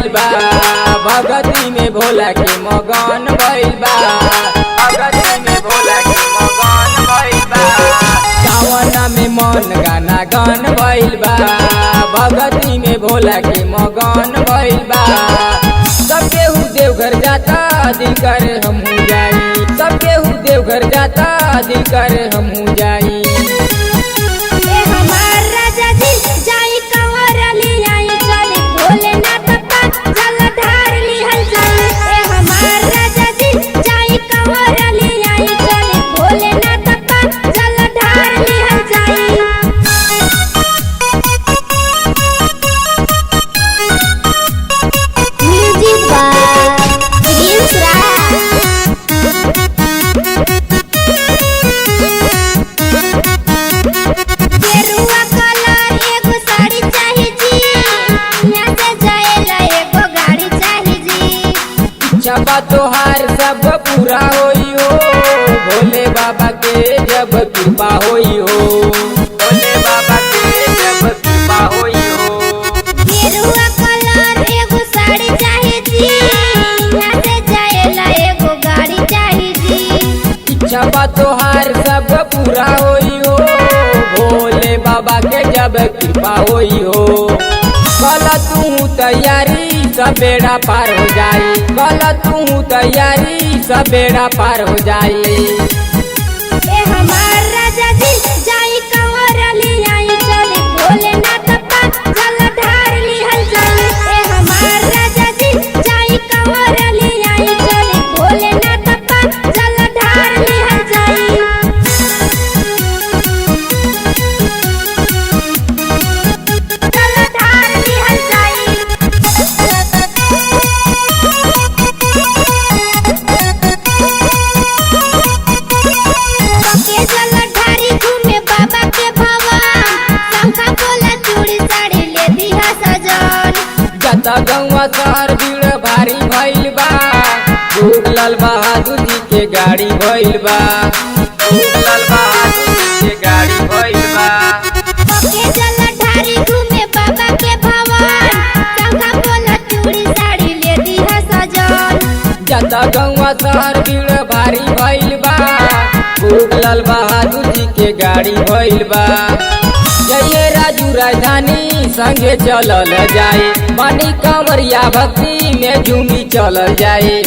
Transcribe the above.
भइल बा, भगती में भोला के मगन भइल बा, भगती में भोला के मगन भइल बा। सावन में मन गाना गान भइल बा, भगती में भोला के मगन भइल बा। सब केहू देवघर जाता दिल कर हमहू जाई, सब केहू देवघर जाता दिल कर हमहू जाई। जब तोहार सब पूरा होई हो, भोले बाबा के जब कृपा होई हो, भोले बाबा के जब कृपा होई हो। गेरुआ कलर एगो साड़ी चाही जी, यहाँ से जाएला एगो गाड़ी चाही जी। इच्छा तोहार सब पूरा होई हो, भोले बाबा के जब कृपा होई हो। कल तू तैयारी सब बेड़ा पार हो जाई, कल तू तैयारी सब बेड़ा पार हो जाई। ए हमार राजा जी जाई कंवर ले आई चले भोलेनाथ पा जल ढार लिहल जाई। ए हमार राजा जी जाई कंवर ले आई चले भोलेनाथ पा जल ढार लिहल जाई। जल ढार लिहल जाई। जता गौवा शहर भीड़ भारी भइल बा, लाल बहादुर जी के गाड़ी भइल बा, लाल बहादुर जी के गाड़ी भइल बा। जलधारी घूमे बाबा के भवन, शंखा पोला चूड़ी साड़ी ले दिहा सजन। जता गौवा शहर भीड़ भारी भइल बा, लाल बहादुर जी के गाड़ी भइल बा। जय राजू राजधानी संगे चलल जाए, मानी कंवरिया भक्ति में झूमी चलल जाए।